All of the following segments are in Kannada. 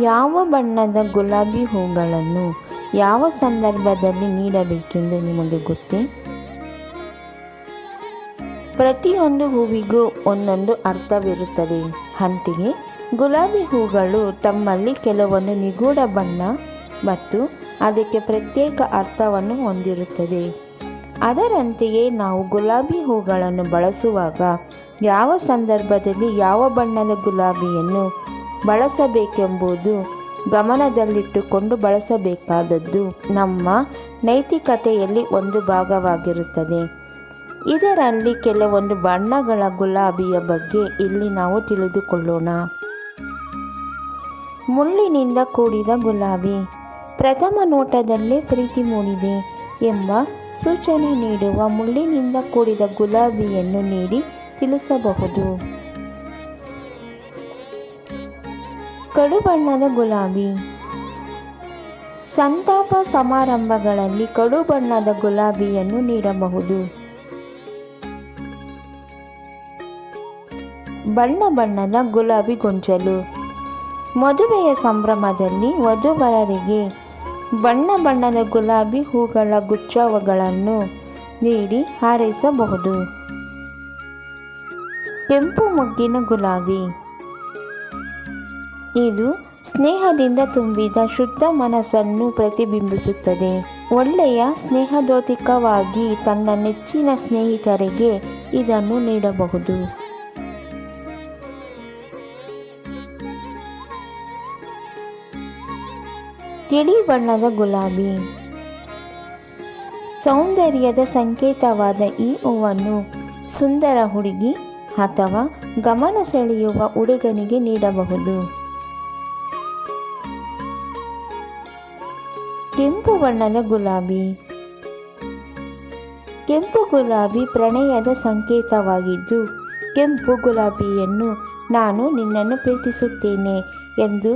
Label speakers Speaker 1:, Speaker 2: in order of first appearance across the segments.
Speaker 1: ಯಾವ ಬಣ್ಣದ ಗುಲಾಬಿ ಹೂಗಳನ್ನು ಯಾವ ಸಂದರ್ಭದಲ್ಲಿ ನೀಡಬೇಕೆಂದು ನಿಮಗೆ ಗೊತ್ತೇ? ಪ್ರತಿಯೊಂದು ಹೂವಿಗೂ ಒಂದೊಂದು ಅರ್ಥವಿರುತ್ತದೆ. ಅಂತೆಯೇ ಗುಲಾಬಿ ಹೂಗಳು ತಮ್ಮಲ್ಲಿ ಕೆಲವೊಂದು ನಿಗೂಢ ಬಣ್ಣ ಮತ್ತು ಅದಕ್ಕೆ ಪ್ರತ್ಯೇಕ ಅರ್ಥವನ್ನು ಹೊಂದಿರುತ್ತದೆ. ಅದರಂತೆಯೇ ನಾವು ಗುಲಾಬಿ ಹೂಗಳನ್ನು ಬಳಸುವಾಗ ಯಾವ ಸಂದರ್ಭದಲ್ಲಿ ಯಾವ ಬಣ್ಣದ ಗುಲಾಬಿಯನ್ನು ಬಳಸಬೇಕೆಂಬುದು ಗಮನದಲ್ಲಿಟ್ಟುಕೊಂಡು ಬಳಸಬೇಕಾದದ್ದು ನಮ್ಮ ನೈತಿಕತೆಯಲ್ಲಿ ಒಂದು ಭಾಗವಾಗಿರುತ್ತದೆ. ಇದರಲ್ಲಿ ಕೆಲವೊಂದು ಬಣ್ಣಗಳ ಗುಲಾಬಿಯ ಬಗ್ಗೆ ಇಲ್ಲಿ ನಾವು ತಿಳಿದುಕೊಳ್ಳೋಣ. ಮುಳ್ಳಿನಿಂದ ಕೂಡಿದ ಗುಲಾಬಿ. ಪ್ರಥಮ ನೋಟದಲ್ಲೇ ಪ್ರೀತಿ ಮೂಡಿದೆ ಎಂಬ ಸೂಚನೆ ನೀಡುವ ಮುಳ್ಳಿನಿಂದ ಕೂಡಿದ ಗುಲಾಬಿಯನ್ನು ನೀಡಿ ತಿಳಿಸಬಹುದು. ಕಡು ಬಣ್ಣದ ಗುಲಾಬಿ. ಸಂತಾಪ ಸಮಾರಂಭಗಳಲ್ಲಿ ಕಡು ಬಣ್ಣದ ಗುಲಾಬಿಯನ್ನು ನೀಡಬಹುದು. ಬಣ್ಣದ ಗುಲಾಬಿ ಗೊಂಚಲು. ಮದುವೆಯ ಸಂಭ್ರಮದಲ್ಲಿ ವಧುವರರಿಗೆ ಬಣ್ಣದ ಗುಲಾಬಿ ಹೂಗಳ ಗುಚ್ಛಗಳನ್ನು ನೀಡಿ ಹಾರೈಸಬಹುದು. ಕೆಂಪು ಮೊಗ್ಗಿನ ಗುಲಾಬಿ. ಇದು ಸ್ನೇಹದಿಂದ ತುಂಬಿದ ಶುದ್ಧ ಮನಸ್ಸನ್ನು ಪ್ರತಿಬಿಂಬಿಸುತ್ತದೆ. ಒಳ್ಳೆಯ ಸ್ನೇಹದೋತಿಕವಾಗಿ ತನ್ನ ನೆಚ್ಚಿನ ಸ್ನೇಹಿತರಿಗೆ ಇದನ್ನು ನೀಡಬಹುದು. ತಿಳಿ ಬಣ್ಣದ ಗುಲಾಬಿ. ಸೌಂದರ್ಯದ ಸಂಕೇತವಾದ ಈ ಹೂವನ್ನು ಸುಂದರ ಹುಡುಗಿ ಅಥವಾ ಗಮನ ಸೆಳೆಯುವ ಹುಡುಗನಿಗೆ ನೀಡಬಹುದು. ಕೆಂಪು ಬಣ್ಣದ ಗುಲಾಬಿ. ಕೆಂಪು ಗುಲಾಬಿ ಪ್ರಣಯದ ಸಂಕೇತವಾಗಿದ್ದು, ಕೆಂಪು ಗುಲಾಬಿಯನ್ನು ನಾನು ನಿನ್ನನ್ನು ಪ್ರೀತಿಸುತ್ತೇನೆ ಎಂದು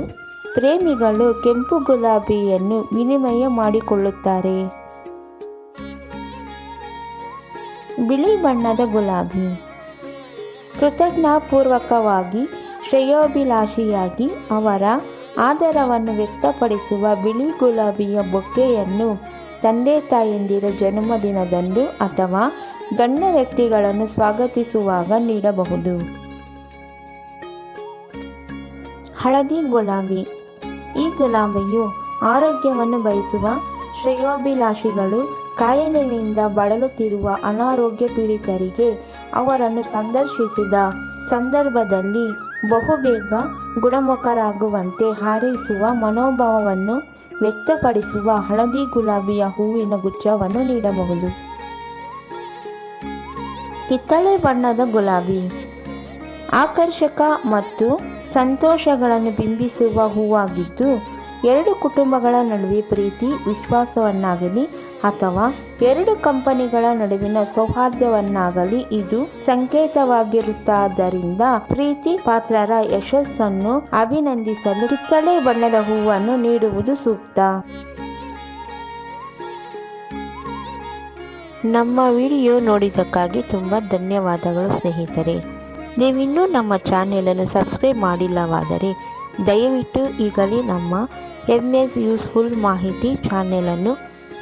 Speaker 1: ಪ್ರೇಮಿಗಳು ಕೆಂಪು ಗುಲಾಬಿಯನ್ನು ವಿನಿಮಯ ಮಾಡಿಕೊಳ್ಳುತ್ತಾರೆ. ಬಿಳಿ ಬಣ್ಣದ ಗುಲಾಬಿ. ಕೃತಜ್ಞತಾಪೂರ್ವಕವಾಗಿ ಶ್ರೇಯೋಭಿಲಾಷಿಯಾಗಿ ಅವರ ಆದರವನ್ನು ವ್ಯಕ್ತಪಡಿಸುವ ಬಿಳಿ ಗುಲಾಬಿಯ ಬೊಕ್ಕೆಯನ್ನು ತಂದೆ ತಾಯಂದಿರ ಜನ್ಮದಿನದಂದು ಅಥವಾ ಗಣ್ಯ ವ್ಯಕ್ತಿಗಳನ್ನು ಸ್ವಾಗತಿಸುವಾಗ ನೀಡಬಹುದು. ಹಳದಿ ಗುಲಾಬಿ. ಈ ಗುಲಾಬಿಯು ಆರೋಗ್ಯವನ್ನು ಬಯಸುವ ಶ್ರೇಯೋಭಿಲಾಷಿಗಳು ಕಾಯಿಲೆಯಿಂದ ಬಳಲುತ್ತಿರುವ ಅನಾರೋಗ್ಯ ಪೀಡಿತರಿಗೆ ಅವರನ್ನು ಸಂದರ್ಶಿಸಿದ ಸಂದರ್ಭದಲ್ಲಿ ಬಹುಬೇಗ ಗುಣಮುಖರಾಗುವಂತೆ ಹಾರೈಸುವ ಮನೋಭಾವವನ್ನು ವ್ಯಕ್ತಪಡಿಸುವ ಹಳದಿ ಗುಲಾಬಿಯ ಹೂವಿನ ಗುಚ್ಛವನ್ನು ನೀಡಬಹುದು. ಕಿತ್ತಳೆ ಬಣ್ಣದ ಗುಲಾಬಿ. ಆಕರ್ಷಕ ಮತ್ತು ಸಂತೋಷಗಳನ್ನು ಬಿಂಬಿಸುವ ಹೂವಾಗಿದ್ದು, ಎರಡು ಕುಟುಂಬಗಳ ನಡುವೆ ಪ್ರೀತಿ ವಿಶ್ವಾಸವನ್ನಾಗಲಿ ಅಥವಾ ಎರಡು ಕಂಪನಿಗಳ ನಡುವಿನ ಸೌಹಾರ್ದವನ್ನಾಗಲಿ ಇದು ಸಂಕೇತವಾಗಿರುತ್ತಾದ್ದರಿಂದ ಪ್ರೀತಿ ಪಾತ್ರರ ಯಶಸ್ಸನ್ನು ಅಭಿನಂದಿಸಲು ಕಿತ್ತಳೆ ಬಣ್ಣದ ಹೂವನ್ನು ನೀಡುವುದು ಸೂಕ್ತ. ನಮ್ಮ ವಿಡಿಯೋ ನೋಡಿದ್ದಕ್ಕಾಗಿ ತುಂಬ ಧನ್ಯವಾದಗಳು ಸ್ನೇಹಿತರೆ. ನೀವಿನ್ನೂ ನಮ್ಮ ಚಾನೆಲನ್ನು ಸಬ್ಸ್ಕ್ರೈಬ್ ಮಾಡಿಲ್ಲವಾದರೆ ದಯವಿಟ್ಟು ಈಗಲೇ ನಮ್ಮ MS ಯೂಸ್ಫುಲ್ ಮಾಹಿತಿ ಚಾನೆಲನ್ನು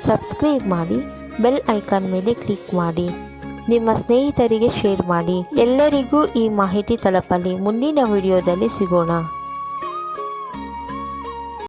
Speaker 1: ಸಬ್ಸ್ಕ್ರೈಬ್ ಮಾಡಿ, ಬೆಲ್ ಐಕಾನ್ ಮೇಲೆ ಕ್ಲಿಕ್ ಮಾಡಿ, ನಿಮ್ಮ ಸ್ನೇಹಿತರಿಗೆ ಶೇರ್ ಮಾಡಿ. ಎಲ್ಲರಿಗೂ ಈ ಮಾಹಿತಿ ತಲುಪಲಿ. ಮುಂದಿನ ವಿಡಿಯೋದಲ್ಲಿ ಸಿಗೋಣ.